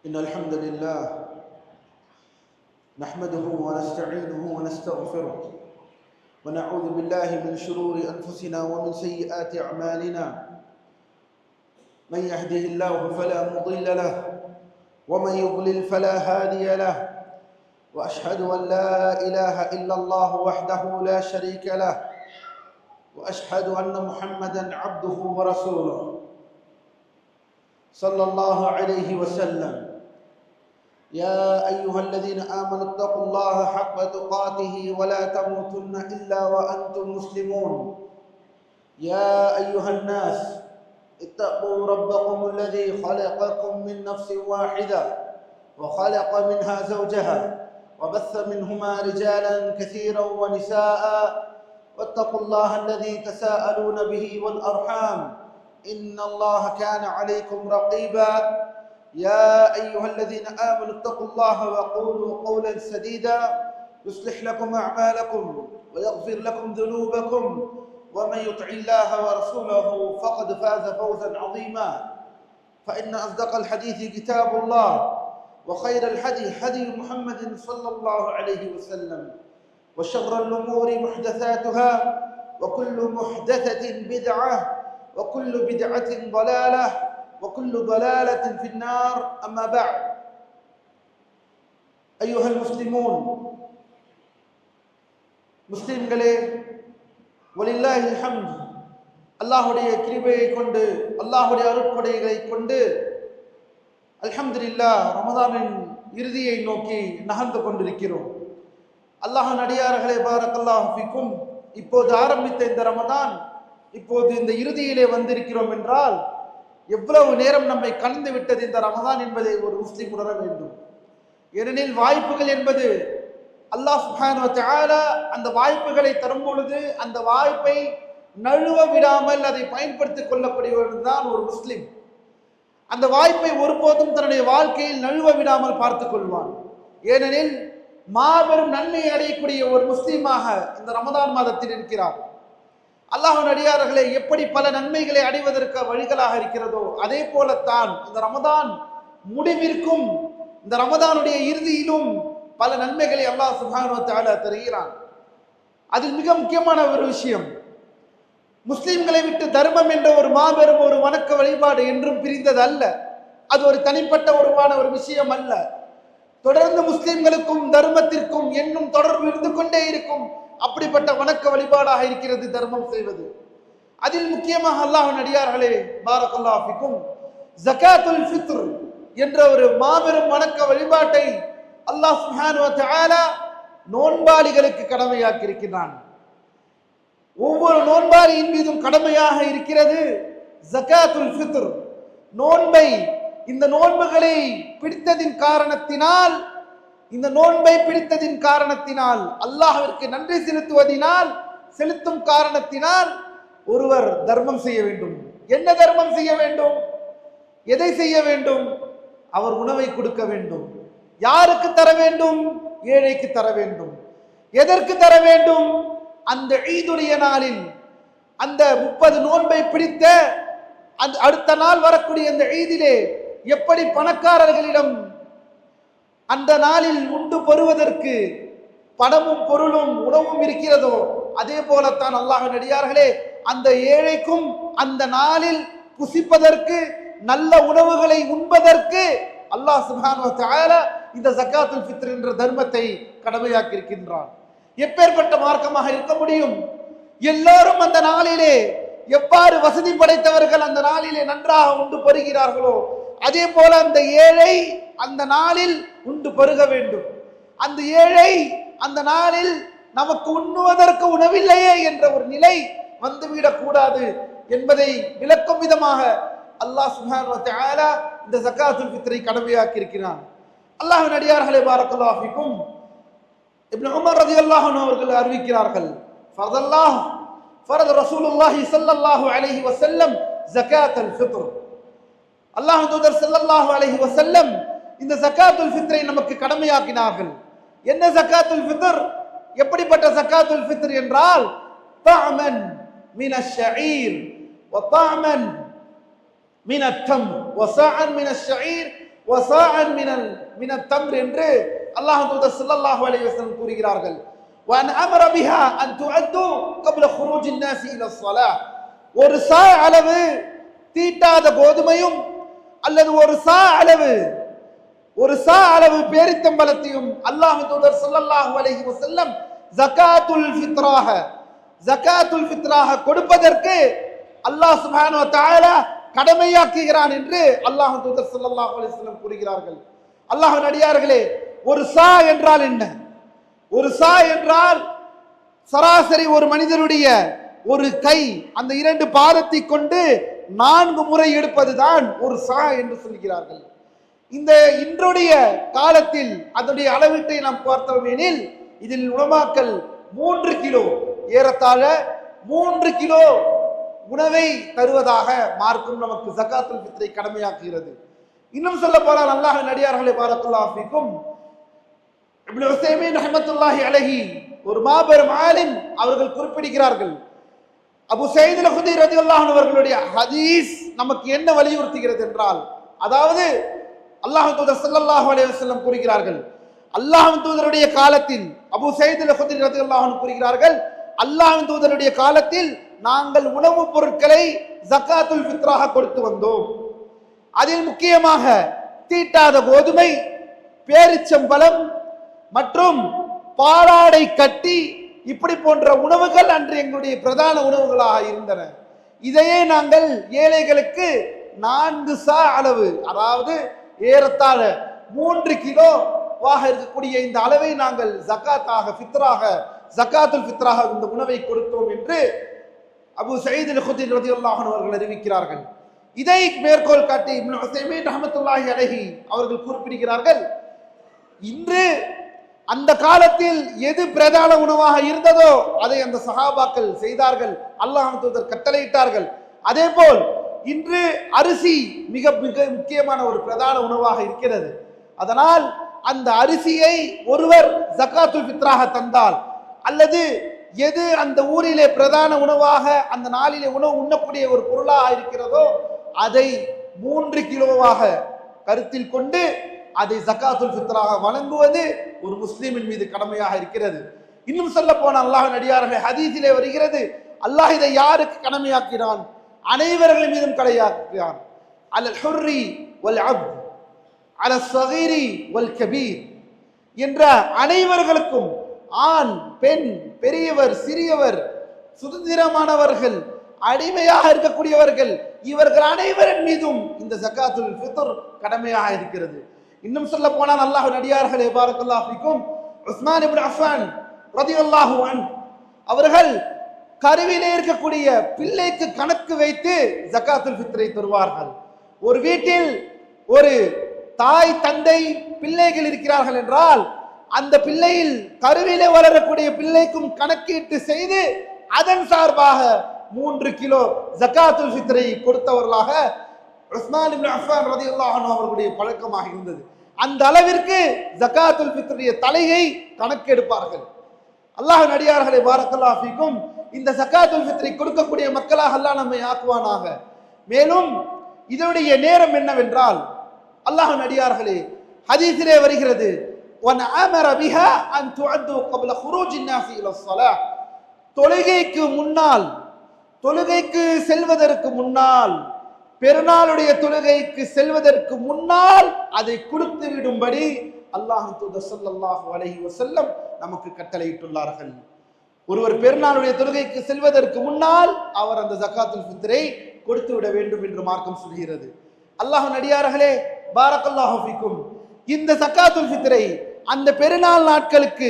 إن الحمد لله نحمده ونستعينه ونستغفره ونعوذ بالله من شرور أنفسنا ومن سيئات أعمالنا من يهده الله فلا مضل له ومن يضلل فلا هادي له وأشهد أن لا إله إلا الله وحده لا شريك له وأشهد أن محمدا عبده ورسوله صلى الله عليه وسلم يا أيها الذين آمنوا اتقوا الله حق تقاته ولا تموتن إلا وأنتم مسلمون يا أيها الناس اتقوا ربكم الذي خلقكم من نفس واحدة وخلق منها زوجها وبث منهما رجالا كثيرا ونساء واتقوا الله الذي تساءلون به والأرحام إن الله كان عليكم رقيبا يا أيها الذين آمنوا اتقوا الله وقولوا قولا سديدا يصلح لكم أعمالكم ويغفر لكم ذنوبكم ومن يطع الله ورسوله فقد فاز فوزا عظيما فإن أصدق الحديث كتاب الله وخير الهدي هدي محمد صلى الله عليه وسلم وشر الأمور محدثاتها وكل محدثة بدعة وكل بدعة ضلالة وكل ضلالة في النار أما بعد أيها المسلمون முஸ்லிம்களே வலில்லாஹி அல்ஹம்து அல்லாஹ்வுடைய கிருபையை கொண்டு அல்லாஹ்வுடைய அருட்கொடைகளை கொண்டு அல்ஹம்துலில்லாஹ் ரமதானின் இறுதியை நோக்கி நகர்ந்து கொண்டிருக்கிறோம். அல்லாஹ்வின் அடியார்களே பாரக்கல்லாஹு ஃபீக்கும், இப்போது ஆரம்பித்த இந்த ரமதான் இப்போது இந்த இறுதியிலே வந்திருக்கிறோம் என்றால் எவ்வளவு நேரம் நம்மை கடந்து விட்டது இந்த ரமதான் என்பதை ஒரு முஸ்லிம் உணர வேண்டும். ஏனெனில் வாய்ப்புகள் என்பது அல்லாஹ் சுப்ஹானஹு வ தஆலா அந்த வாய்ப்புகளை தரும் பொழுது அந்த வாய்ப்பை நழுவ விடாமல் அதை பயன்படுத்திக் கொள்ளக்கூடியவர் தான் ஒரு முஸ்லிம். அந்த வாய்ப்பை ஒருபோதும் தன்னுடைய வாழ்க்கையில் நழுவ விடாமல் பார்த்துக் கொள்வான். ஏனெனில் மாபெரும் நன்மையை அடையக்கூடிய ஒரு முஸ்லீமாக இந்த ரமதான் மாதத்தில் இருக்கிறார். அல்லாஹ்வின் அடியார்களே, எப்படி பல நன்மைகளை அடைவதற்கு வழிகளாக இருக்கிறதோ அதே போலத்தான் இந்த ரமதான் முடிவிற்கும் இந்த ரமதானுடைய இறுதியிலும் பல நன்மைகளை அல்லாஹ் சுப்ஹானஹு வ தஆலா தருகிறான். அதில் மிக முக்கியமான ஒரு விஷயம், முஸ்லிம்களை விட்டு தர்மம் என்ற ஒரு மாபெரும் ஒரு வணக்க வழிபாடு என்றும் பிரிந்தது அல்ல. அது ஒரு தனிப்பட்ட ஒரு விஷயம் அல்ல. தொடர்ந்து முஸ்லிம்களுக்கும் தர்மத்திற்கும் என்னும் தொடர்பு இருந்து கொண்டே இருக்கும். அப்படிப்பட்ட வணக்க வழிபாடாக இருக்கிறது தர்மம் செய்வது. அதில் முக்கியமாக அல்லாஹ்வின் அடியார்களே பாரக்கல்லாஹு ஃபீக்கும், ஜகாத்துல் ஃபித்ர் என்ற ஒரு மாபெரும் வணக்க வழிபாட்டை அல்லாஹ் சுப்ஹானஹு வ தஆலா நோன்பாளிகளுக்கு கடமையாக்கி இருக்கிறான். ஒவ்வொரு நோன்பாளியின் மீதும் கடமையாக இருக்கிறது ஜகாத்துல் ஃபித்ர், நோன்பை. இந்த நோன்புகளை பிடித்ததின் காரணத்தினால், இந்த நோன்பை பிடித்ததின் காரணத்தினால், அல்லாஹ்விற்கு நன்றி செலுத்தும் காரணத்தினால் ஒருவர் தர்மம் செய்ய வேண்டும். என்ன தர்மம் செய்ய வேண்டும்? எதை செய்ய வேண்டும்? அவர் உணவை கொடுக்க வேண்டும். யாருக்கு தர வேண்டும்? ஏழைக்கு தர வேண்டும். எதற்கு தர வேண்டும்? அந்த ஈதுடைய நாளில், அந்த 30 நோன்பை பிடித்த அடுத்த நாள் வரக்கூடிய அந்த ஈதிலே எப்படி பணக்காரர்களிடம் அந்த நாளில் உண்டு பெறுவதற்கு பணமும் பொருளும் உணவும் இருக்கிறதோ அதே போலத்தான் அல்லாஹ்வின் அடியார்களே, அந்த ஏழைக்கும் அந்த நாளில் புசிப்பதற்கு நல்ல உணவுகளை உண்பதற்கு அல்லாஹ் சுப்ஹானஹு வ தஆலா இந்த ஜகாத்துல் ஃபித்ர் என்ற தர்மத்தை கடமையாக்கி இருக்கின்றான். எப்பேற்பட்ட மார்க்கமாக இருக்க முடியும்? எல்லாரும் அந்த நாளிலே எவ்வாறு வசதி படைத்தவர்கள் அந்த நாளிலே நன்றாக உண்டு பெறுகிறார்களோ அதே போல அந்த ஏழை அந்த நாளில் உண்டு பருக வேண்டும். அந்த ஏழை அந்த நாளில் நமக்கு உண்ணுவதற்கு உணவில்லையே என்ற ஒரு நிலை வந்துவிடக் கூடாது என்பதை விளக்கும் விதமாக அல்லாஹ் சுப்ஹானஹு வ தஆலா இந்த ஜகாத்துல் ஃபித்ரை கடமையாக்கி இருக்கிறான். அல்லாஹ்வின் அடியார்களே பாரக்கல்லாஹு ஃபீக்கும், இப்னு உமர் ரலியல்லாஹு அன்ஹு அவர்கள் அறிவிக்கிறார்கள், ஃபரத ரசூலுல்லாஹி ஸல்லல்லாஹு அலைஹி வஸல்லம் ஜகாத்துல் ஃபித்ர். அல்லாஹ்வின் தூதர் ஸல்லல்லாஹு அலைஹி வஸல்லம் இந்த ஜகாத்துல் ஃபித்ரை நமக்கு கடமையாக்கினார்கள். என்ன ஜகாத்துல் ஃபித்ர்? எப்படிப்பட்ட ஜகாத்துல் ஃபித்ர் என்றால், தஅமன் மினஷ் ஷஈர் வ தஅமன் من التمر وصاعا من الشعير வஸாஅன் மினத் தம்ர் என்று அல்லாஹ்வின் தூதர் ஸல்லல்லாஹு அலைஹி வஸல்லம் கூறுகிறார்கள். வஅன் அமர பிஹா அன் துஅத்து قبل خروج الناس الى الصلاه. ஒரு சா அளவு தீட்டாத கோதுமையும் அல்லது ஒரு சா அளவு பேரித்தம்பலத்தையும் அல்லாஹ்வின் தூதர் ஸல்லல்லாஹு அலைஹி வஸல்லம் ஜகாத்துல் ஃபித்ராக கொடுப்பதற்கு அல்லாஹ் சுப்ஹானஹு வ தஆலா கடமையாக்குகிறான் என்று அல்லாஹ்வின் தூதர் ஸல்லல்லாஹு அலைஹி வஸல்லம் கூறுகிறார்கள். அல்லாஹ்வின் அடியார்களே, ஒரு சா என்றால் என்ன? ஒரு சா என்றால் சராசரி ஒரு மனிதனுடைய ஒரு கை, அந்த இரண்டு பாதத்தை கொண்டு 4 முறை எடுப்பதுதான் ஒரு சா என்று சொல்கிறார்கள். இந்த இன்றைய காலத்தில் அதனுடைய அளவீட்டை நாம் பார்த்தோம் எனில் இதில் உலமாக்கள் 3 கிலோ, ஏறத்தாழ 3 கிலோ உணவை தருவதாக மார்க்கம் நமக்கு ஜகாத்துல் ஃபித்ரை கடமையாக்குகிறது. இன்னும் சொல்ல போனால் அல்லாஹ்வின் அடியார்களே, பாரக்கல்லாஹு ஃபீக்கும், இப்னு உஸைமீன் ரஹ்மத்துல்லாஹி அலைஹி ஒரு மாபெரும் ஆலிம் அவர்கள் குறிப்பிடுகிறார்கள், அபூ ஸயீத் அல்-குத்ரி ரலியல்லாஹு அன்ஹு அவர்களுடைய ஹதீஸ் நமக்கு என்ன வலியுறுத்துகிறது என்றால், அதாவது அல்லாஹ்வின் தூதர் ஸல்லல்லாஹு அலைஹி வஸல்லம் கூறுகிறார்கள், அல்லாஹ்வின் தூதருடைய காலத்தில், அபூ ஸயீத் அல்-குத்ரி ரலியல்லாஹு அன்ஹு கூறுகிறார்கள், அல்லாஹ்வின் தூதருடைய காலத்தில் நாங்கள் உணவுப் பொருட்களை ஜகாத்துல் ஃபித்ராக கொடுத்து வந்தோம். அதில் முக்கியமாக தீட்டாத கோதுமை, பேரிச்சம்பழம் மற்றும் பாலாடை கட்டி இப்படி போன்ற உணவுகள் அன்று எங்களுடைய பிரதான உணவுகளாக இருந்தன. இதையே நாங்கள் ஏழைகளுக்கு 4 சா அளவு, அதாவது ஏறத்தாழ 3 கிலோவாக இருக்கக்கூடிய இந்த அளவை நாங்கள் ஜகாத்துல் ஃபித்ராக இந்த உணவை கொடுத்தோம் என்று அபூ ஸயீத் அல்-குத்ரி ரலியல்லாஹு அன்ஹு அவர்கள் அறிவிக்கிறார்கள். இதை மேற்கோள் காட்டி இப்னு உஸைமீன் ரஹ்மத்துல்லாஹி அலைஹி அவர்கள் குறிப்பிடுகிறார்கள், இன்று அந்த காலத்தில் எது பிரதான உணவாக இருந்ததோ அதை அந்த சஹாபாக்கள் செய்தார்கள், அல்லாஹ்வின் தூதர் கட்டளையிட்டார்கள். அதே போல் இன்று அரிசி மிக மிக முக்கியமான ஒரு பிரதான உணவாக இருக்கிறது. அதனால் அந்த அரிசியை ஒருவர் ஜகாத்துல் ஃபித்ராக தந்தால், அல்லது எது அந்த ஊரிலே பிரதான உணவாக அந்த நாளிலே உணவு உண்ணக்கூடிய ஒரு பொருளாக இருக்கிறதோ அதை 3 கிலோவாக கருத்தில் கொண்டு அதை ஜகாத்துல் ஃபித்ராக வழங்குவது ஒரு முஸ்லிமின் மீது கடமையாக இருக்கிறது. இன்னும் சொல்ல போன அல்லாஹ்வின் அடியார்களே, ஹதீஸிலே வருகிறது, அல்லாஹ் இதை யாருக்கு கடமையாக்கிறான்? அனைவர்கள் மீதும் கடமையாக்கிறான். அலல் ஹுர்ரி வல் அப்த், அலல் ஸகீரி வல் கபீர் என்ற அனைவர்களுக்கும், ஆண் பெண், பெரியவர் சிறியவர், சுதந்திரமானவர்கள், அடிமையாக இருக்கக்கூடியவர்கள், இவர்கள் அனைவரின் மீதும் இந்த ஜகாத்துல் ஃபித்ர் கடமையாக இருக்கிறது. இன்னும் சொல்ல போனால் அல்லாஹ்வின் அடியார்களே, பாரக்கல்லாஹு ஃபீக்கும், உஸ்மான் இப்னு அஃபான் ரலியல்லாஹு அன்ஹு அவர்கள் கருவிலே இருக்கக்கூடிய பிள்ளைக்கு கணக்கு வைத்து ஜகாத்துல் ஃபித்ரை தருவார்கள். ஒரு வீட்டில் ஒரு தாய் தந்தை பிள்ளைகள் இருக்கிறார்கள் என்றால் அந்த பிள்ளையில் கருவிலே வளரக்கூடிய பிள்ளைக்கும் கணக்கீட்டு செய்து அதன் சார்பாக 3 கிலோ ஜகாத்துல் ஃபித்ரை கொடுத்தவர்களாக உஸ்மான் இப்னு அஃபான் ரலியல்லாஹு அன்ஹு அவர்களுடைய பழக்கமாக இருந்தது. அந்த அளவிற்கு ஜகாத்துல் ஃபித்ருடைய தலையை கணக்கெடுப்பார்கள். அல்லாஹ்வின் அடியார்களே, பாரக்கல்லாஹு ஃபீக்கும், இந்த ஜகாத்துல் ஃபித்ரை கொடுக்கக்கூடிய மக்களாக அல்லாஹ் நம்மை ஆக்குவானாக. மேலும் இதனுடைய நேரம் என்னவென்றால், அல்லாஹ்வின் அடியார்களே, ஹதீஸிலே வருகிறது, وَنَأَمَرَ بِهَا أَن تُعَدُّ قَبْلَ خُرُوجِ النَّاسِ إِلَى الصَّلَاةِ. தொழுகைக்கு முன்னால், தொழுகைக்கு செல்வதற்கு முன்னால், பெருநாளுடைய தொழுகைக்கு செல்வதற்கு முன்னால் அதை கொடுத்து விடும்படி அல்லாஹ்வின் தூதர் ஸல்லல்லாஹு அலைஹி வஸல்லம் நமக்கு கட்டளையிட்டுள்ளார்கள். ஒருவர் பெருநாளுடைய தொழுகைக்கு செல்வதற்கு முன்னால் அவர் அந்த ஜகாத்துல் ஃபித்ரை கொடுத்து விட வேண்டும் என்று மார்க்கம் சொல்கிறது. அல்லாஹ்வின் அடியார்களே, பாரக்கல்லாஹு ஃபீக்கும், இந்த ஜகாத்துல் ஃபித்ரை அந்த பெருநாள் நாட்களுக்கு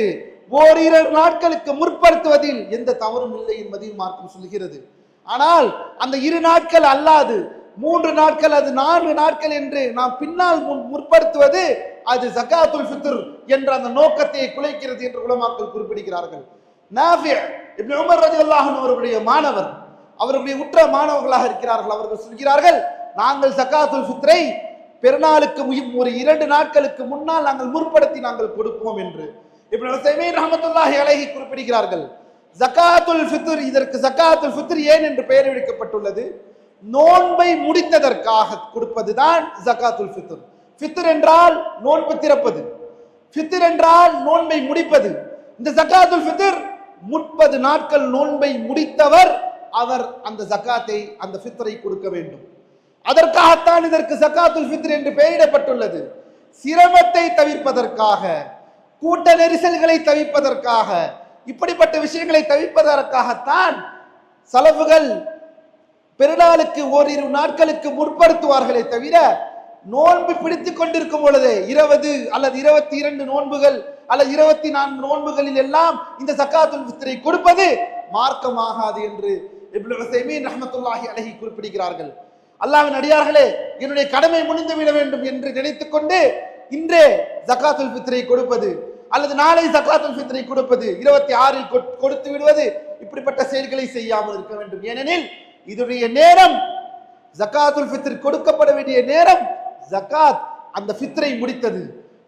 ஓரிரு நாட்களுக்கு முற்படுத்துவதில் எந்த தவறும் இல்லை என்பதையும் மார்க்கம் சொல்கிறது. ஆனால் அந்த 2 நாட்கள் அல்லாது 3 நாட்கள், அது 4 நாட்கள் என்று நாம் பின்னால் முற்படுத்துவது அது ஜகாத்துல் ஃபித்ர் என்ற அந்த நோக்கத்தை குலைக்கிறது என்று உலமாக்கள் குறிப்பிடுகிறார்கள். நாஃபி' இப்னு உமர் ரலியல்லாஹு அன்ஹு அவர்களுடைய மாணவர், அவர்களுடைய உற்ற மாணவர்களாக இருக்கிறார்கள். அவர்கள் சொல்கிறார்கள், நாங்கள் ஜகாத்துல் ஃபித்ரை பெருநாளுக்கு ஒரு 2 நாட்களுக்கு முன்னால் நாங்கள் முற்படுத்தி நாங்கள் கொடுப்போம் என்று இப்னு உஸைமீன் ரஹ்மத்துல்லாஹி அலைஹி குறிப்பிடுகிறார்கள். ஜகாத்துல் ஃபித்ர், இதற்கு ஜகாத்துல் ஃபித்ர் ஏன் என்று பெயர் வைக்கப்பட்டுள்ளது? நோன்பை முடித்ததற்காக கொடுப்பதுதான் ஜகாத்துல் ஃபித்ர். ஃபித்ர் என்றால் நோன்பு திறப்பது, ஃபித்ர் என்றால் நோன்பை முடிப்பது. இந்த ஜகாத்துல் ஃபித்ர் 30 நாட்கள் நோன்பை முடித்தவர் அவர் அந்த ஜகாத்தை, அந்த ஃபித்ரை கொடுக்க வேண்டும். அதற்காகத்தான் இதற்கு ஜகாத்துல் ஃபித்ர் என்று பெயரிடப்பட்டுள்ளது. சிரமத்தை தவிர்ப்பதற்காக, கூட்ட நெரிசல்களை தவிர்ப்பதற்காக, இப்படிப்பட்ட விஷயங்களை தவிர்ப்பதற்காகத்தான் சலஃபுகள் பெருநாளுக்கு ஓரிரு நாட்களுக்கு முற்படுத்துவார்களே தவிர, நோன்பு பிடித்துக் கொண்டிருக்கும் பொழுது 20 அல்லது 22 நோன்புகள் அல்லது 24 நோன்புகளில் எல்லாம் இந்த ஜகாத்துல் ஃபித்ரை கொடுப்பது மார்க்கமாகாது என்று இப்னு உஸைமீன் ரஹ்மத்துல்லாஹி அலைஹி குறிப்பிடுகிறார்கள். அல்லாஹ்வின் அடியார்களே, என்னுடைய கடமை முடிந்து விட வேண்டும் என்று நினைத்துக் கொண்டு இன்றே ஜகாத்துல் ஃபித்ரை கொடுப்பது அல்லது நாளை ஜகாத்துல் ஃபித்ரை கொடுப்பது, 26இல் கொடுத்து விடுவது, இப்படிப்பட்ட செயல்களை செய்யாமல் இருக்க வேண்டும். ஏனெனில் இதுடைய நேரம், ஜகாத்துல் ஃபித்ர் கொடுக்கப்பட வேண்டிய நேரம் ஜகாத் அந்த ஃபித்ரை முடித்தது,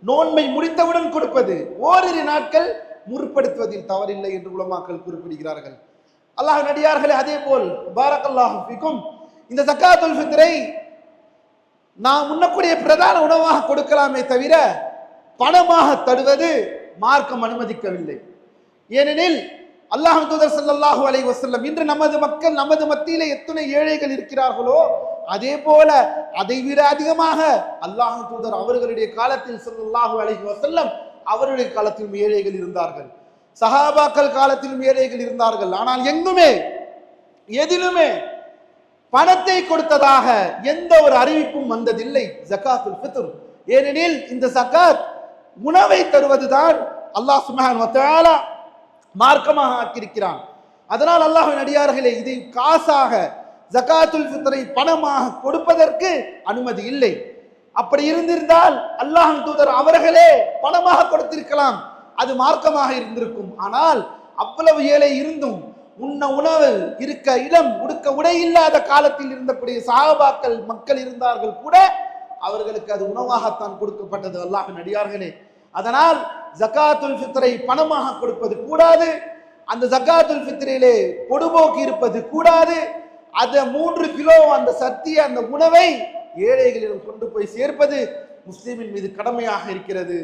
நோன்பை முடித்தவுடன் கொடுப்பது, ஓரிரு நாட்கள் முற்படுத்துவதில் தவறில்லை என்று உலமாக்கள் குறிப்பிடுகிறார்கள். அல்லாஹ்வின் அடியார்களே, அதே போல் பாரக்கல்லாஹு ஃபீக்கும், இந்த ஜகாத்துல் ஃபித்ரை நாம் உண்ணக்கூடிய பிரதான உணவாக கொடுக்கலாமே தவிர பணமாக தருவது மார்க்கம் அனுமதிக்கவில்லை. ஏனெனில் அல்லாஹ் தூதர் ஸல்லல்லாஹு அலைஹி வஸல்லம், இன்று நமது மக்கள், நமது மத்தியிலே எத்தனை ஏழைகள் இருக்கிறார்களோ அதே போல அதைவிட அதிகமாக அல்லாஹ் தூதர் அவர்களுடைய காலத்தில் ஸல்லல்லாஹு அலைஹி வஸல்லம் அவருடைய காலத்திலும் ஏழைகள் இருந்தார்கள், சஹாபாக்கள் காலத்திலும் ஏழைகள் இருந்தார்கள். ஆனால் எங்குமே எதிலுமே பணத்தை கொடுத்ததாக எந்த ஒரு அறிவிப்பும் வந்ததில்லை ஜகாத்துல் ஃபித்ர். ஏனெனில் இந்த ஜகாத் உணவை தருவதுதான் அல்லாஹ் சுப்ஹானஹு வ தஆலா மார்க்கமாக ஆக்கியிருக்கிறான். அதனால் அல்லாஹ்வின் அடியார்களே, இதை காசாக ஜகாத்துல் ஃபித்ரை பணமாக கொடுப்பதற்கு அனுமதி இல்லை. அப்படி இருந்திருந்தால் அல்லாஹ் தூதர் அவர்களே பணமாக கொடுத்திருக்கலாம், அது மார்க்கமாக இருந்திருக்கும். ஆனால் அவ்வளவு ஏழை இருந்தும் உண்ண உணவு, இருக்க இடம், உடுக்க உடை இல்லாத காலத்தில் இருந்தக்கூடிய சஹாபாக்கள் மக்கள் இருந்தார்கள் கூட, அவர்களுக்கு அது உணவாகத்தான் கொடுக்கப்பட்டது. அல்லாஹ்வின் அடியார்களே, அதனால் ஜகாத்துல் ஃபித்ரை பணமாக கொடுப்பது கூடாது, அந்த ஜகாத்துல் ஃபித்ரிலே பொடுபோக்கு இருப்பது கூடாது. அதை 3 கிலோ அந்த சத்திய அந்த உணவை ஏழைகளிடம் கொண்டு போய் சேர்ப்பது முஸ்லிமின் மீது கடமையாக இருக்கிறது.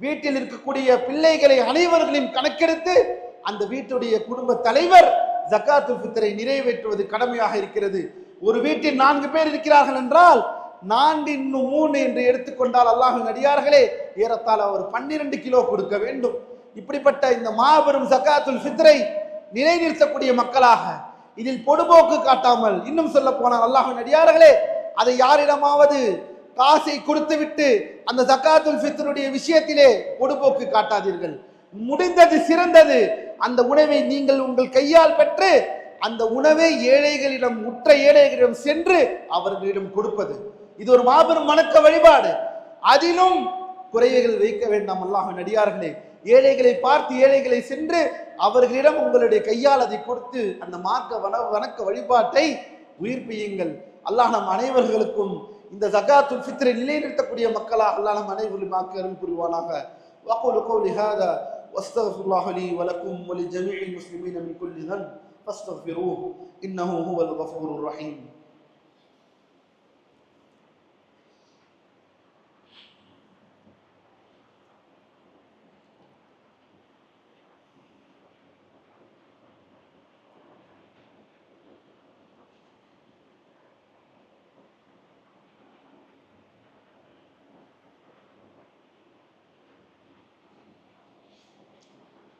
வீட்டில் இருக்கக்கூடிய பிள்ளைகளை அனைவர்களையும் கணக்கெடுத்து அந்த வீட்டுடைய குடும்ப தலைவர் ஜகாத்துல் ஃபித்ரை நிறைவேற்றுவது கடமையாக இருக்கிறது. ஒரு வீட்டில் 4 பேர் இருக்கிறார்கள் என்றால் 4 இன்னும் 3 என்று எடுத்துக்கொண்டால் அல்லாஹ்வின் அடியார்களே, ஏறத்தாழ அவர் 12 கிலோ கொடுக்க வேண்டும். இப்படிப்பட்ட இந்த மாபெரும் ஜகாத்துல் ஃபித்ரை நிலைநிறுத்தக்கூடிய மக்களாக, இதில் பொடுபோக்கு காட்டாமல், இன்னும் சொல்ல போனால் அல்லாஹ்வின் அடியார்களே, அதை யாரிடமாவது காசை கொடுத்துவிட்டு அந்த ஜகாத்துல் ஃபித்ருடைய விஷயத்திலே பொடுபோக்கு காட்டாதீர்கள். முடிந்தது சிறந்தது, அந்த உணவை நீங்கள் உங்கள் கையால் பெற்று அந்த உணவை ஏழைகளிடம், உற்ற ஏழைகளிடம் சென்று அவர்களிடம் கொடுப்பது, இது ஒரு மாபெரும் வணக்க வழிபாடு. அதிலும் குறைவுகள் வைக்க வேண்டாம் அல்லாஹ்வின் அடியார்களே. ஏழைகளை பார்த்து ஏழைகளை சென்று அவர்களிடம் உங்களுடைய கையால் அதை கொடுத்து அந்த வணக்க வழிபாட்டை உயிர்ப்பியுங்கள். அல்லாஹ் நம் அனைவர்களுக்கும் இந்த ஜகாத்துல் ஃபித்ரை நிலைநிறுத்தக்கூடிய மக்களாக அல்லாஹ் நம் அனைவரும் அருள் புரிவானாக. வகூலு கௌலி ஹாதா வஸ்தக்ஃபிருல்லாஹ லீ வலக்கும் வலிஜமீஇல் முஸ்லிமீன மின் குல்லி ذنب ஃபஸ்தக்ஃபிரூஹு இன்னஹு ஹுவல் கஃபூருர் ரஹீம்.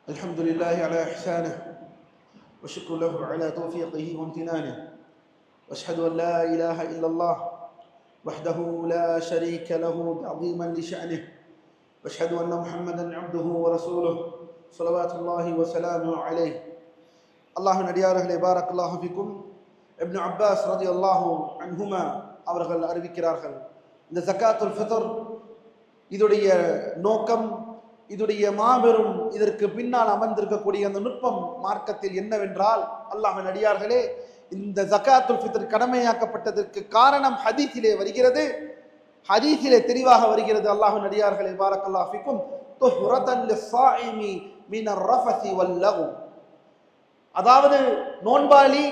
الحمد لله على إحسانه وشكر له على توفيقه وامتنانه وأشهد أن لا إله إلا الله وحده لا شريك له تعظيما لشأنه وأشهد أن محمدا عبده ورسوله صلوات الله وسلامه عليه. الله நடிகார்களே, بارك الله فيكم. இப்னு அப்பாஸ் ரலியல்லாஹு அன்ஹுமா அவர்கள் அறிவிக்கிறார்கள், இந்த ஜகாத்துல் ஃபித்ர் இதுடைய நோக்கம், இதுடைய மாபெரும் இதற்கு பின்னால் அமர்ந்திருக்கக்கூடிய அந்த நுட்பம் மார்க்கத்தில் என்னவென்றால், அல்லாஹ்வின் அடியார்களே, இந்த ஜகாத்துல் ஃபித்ர் கடமையாக்கப்பட்டதற்கு காரணம் ஹதீஸிலே வருகிறது, ஹதீஸிலே தெளிவாக வருகிறது. அல்லாஹ்வின் அடியார்களே, பாரக்கல்லாஹு ஃபீக்கும், துஹ்ரத்தன் லிஸ்ஸாயிமி மினர் ரஃபஸி வல்லகு, அதாவது நோன்பாளி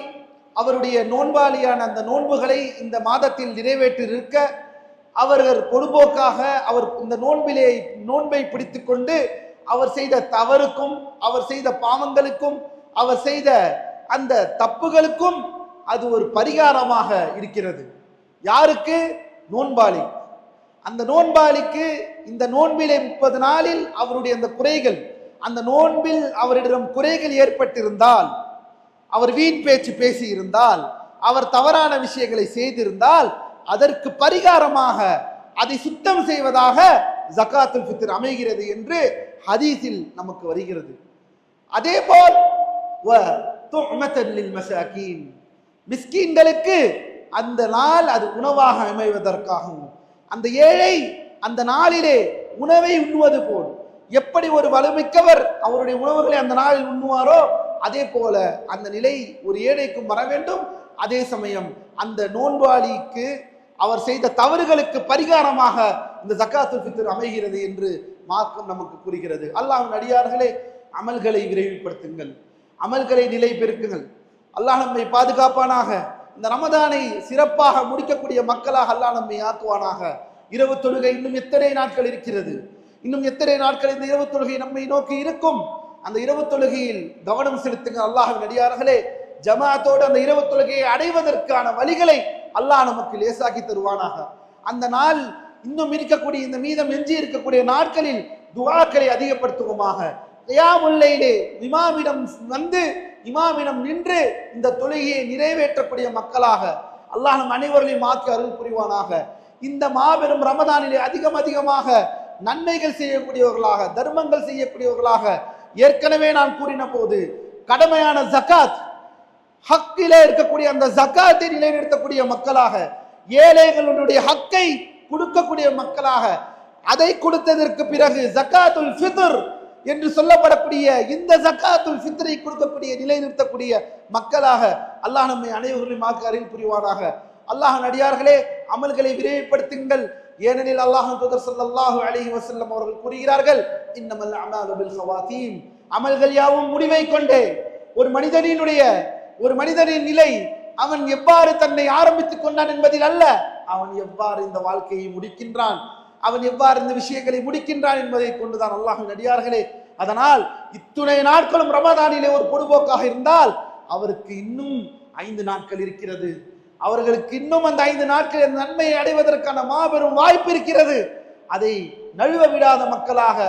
அவருடைய நோன்பாளியான அந்த நோன்புகளை இந்த மாதத்தில் நிறைவேற்றிருக்க அவர்கள் பொதுபோக்காக அவர் இந்த நோன்பை பிடித்துக் கொண்டு அவர் செய்த தவறுக்கும் அவர் செய்த பாவங்களுக்கும் அவர் செய்த அந்த தப்புகளுக்கும் அது ஒரு பரிகாரமாக இருக்கிறது. யாருக்கு? நோன்பாளி. அந்த நோன்பாளிக்கு இந்த நோன்பிலே 30 நாளில் அவருடைய அந்த குறைகள், அந்த நோன்பில் அவரிடம் குறைகள் ஏற்பட்டிருந்தால், அவர் வீண் பேச்சு பேசி இருந்தால், அவர் தவறான விஷயங்களை செய்திருந்தால், அதற்கு பரிகாரமாக அதை சுத்தம் செய்வதாக ஜகாத்துல் ஃபித்ர் அமைகிறது என்று ஹதீஸில் நமக்கு வருகிறது. அதேபோல் மிஸ்கீன்களுக்கு அந்த நாள் அது உணவாக அமைவதற்காகவும், அந்த ஏழை அந்த நாளிலே உணவை உண்ணுவது போல், எப்படி ஒரு வலுமிக்கவர் அவருடைய உணவுகளை அந்த நாளில் உண்ணுவாரோ அதே போல அந்த நிலை ஒரு ஏழைக்கும் வர வேண்டும். அதே சமயம் அந்த நோன்பாளிக்கு அவர் செய்த தவறுகளுக்கு பரிகாரமாக இந்த ஜகாத்துல் ஃபித்ர் அமைகிறது என்று மார்க்கம் நமக்கு கூறுகிறது. அல்லாஹ்வின் அடியார்களே, அமல்களை விரைவுபடுத்துங்கள், அமல்களை நிலை பெருக்குங்கள். அல்லாஹ் நம்மை பாதுகாப்பானாக. இந்த ரமதானை சிறப்பாக முடிக்கக்கூடிய மக்களாக அல்லாஹ் நம்மை ஆக்குவானாக. இரவு தொழுகை இன்னும் எத்தனை நாட்கள் இருக்கிறது? இன்னும் எத்தனை நாட்கள் இந்த இரவு தொழுகை நம்மை நோக்கி இருக்கும்? அந்த இரவு தொழுகையில் கவனம் செலுத்துங்கள் அல்லாஹ்வின் அடியார்களே. ஜமாத்தோடு அந்த இரவு தொழுகையை அடைவதற்கான வழிகளை அல்லாஹ் நமக்கு லேசாக்கி தருவானாக. அந்த நாள் இன்னும் இருக்கக்கூடிய இந்த மீதம் எஞ்சி இருக்கக்கூடிய நாட்களில் துஆக்களை அதிகப்படுத்துவோமாக. கியாமுல் லைலே இமாமிடம் வந்து இமாமிடம் நின்று இந்த தொழுகையை நிறைவேற்றக்கூடிய மக்களாக அல்லாஹ் நம் அனைவர்களையும் மாற்றி அருள் புரிவானாக. இந்த மாபெரும் ரமதானிலே அதிகமாக நன்மைகள் செய்யக்கூடியவர்களாக, தர்மங்கள் செய்யக்கூடியவர்களாக, ஏற்கனவே நான் கூறின போது கடமையான ஜகாத், ஹக்கிலே இருக்கக்கூடிய அந்த ஜகாத்தை நிலைநிறுத்தக்கூடிய மக்களாக, ஏழைகளுடைய ஹக்கை கொடுக்கக்கூடிய மக்களாக, அதை கொடுத்ததற்கு பிறகு ஜகாத்துல் ஃபித்ர் என்று சொல்லப்படக்கூடிய இந்த ஜகாத்துல் ஃபித்ரை கொடுக்கக்கூடிய நிலைநிறுத்தக்கூடிய மக்களாக அல்லாஹ் நம்மை அனைவர்களையும் மாற்றி அருள் புரிவானாக. அல்லாஹ்வின் அடியார்களே, அமல்களை விரைவுபடுத்துங்கள். ஏனெனில் அல்லாஹ்வின் தூதர் ஸல்லல்லாஹு அலைஹி வஸல்லம் அவர்கள் கூறுகிறார்கள், இன்னமல் அமாலு பில் ஹவாதீம், அமல்கள் யாவும் முடிவை கொண்டே. ஒரு மனிதனின் நிலை அவன் எவ்வாறு தன்னை ஆரம்பித்துக் கொண்டான் என்பதில் அல்ல, அவன் எவ்வாறு இந்த வாழ்க்கையை முடிக்கின்றான், அவன் எவ்வாறு இந்த விஷயங்களை முடிக்கின்றான் என்பதை கொண்டுதான் அல்லாஹ்வின் அடியார்களே. அதனால் இத்துணை நாட்களும் ரமதானிலே ஒரு பொதுபோக்காக இருந்தால் அவருக்கு இன்னும் 5 நாட்கள் இருக்கிறது. அவர்களுக்கு இன்னும் அந்த 5 நாட்களில் நன்மையை அடைவதற்கான மாபெரும் வாய்ப்பு இருக்கிறது. அதை நழுவ விடாத மக்களாக,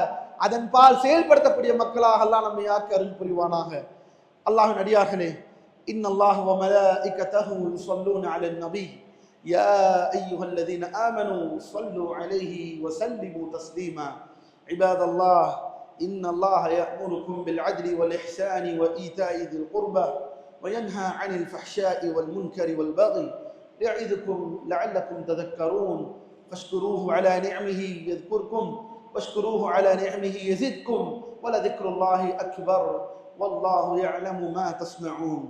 அதன் பால் செயல்படுத்தக்கூடிய மக்களாக அல்லாஹ் நம்மை ஆக்கி அருள் புரிவானாக. அல்லாஹ்வின் அடியார்களே, இன்னல்லாஹ வ மலாயிகத்தஹு யுஸல்லூன அலன் நபி யா அய்யுஹல்லதீன ஆமனூ ஸல்லூ அலைஹி வ ஸல்லிமூ தஸ்லீமா. இபாதல்லாஹ், இன்னல்லாஹ யஅமுருக்கும் பில் அத்லி வல் இஹ்சானி வ ஈதாஇ தில் குர்பா وينهى عن الفحشاء والمنكر والبغي يعظكم لعلكم تذكرون فاشكروه على نعمه يذكركم واشكروه على نعمه يزدكم ولذكر الله أكبر والله يعلم ما تصنعون.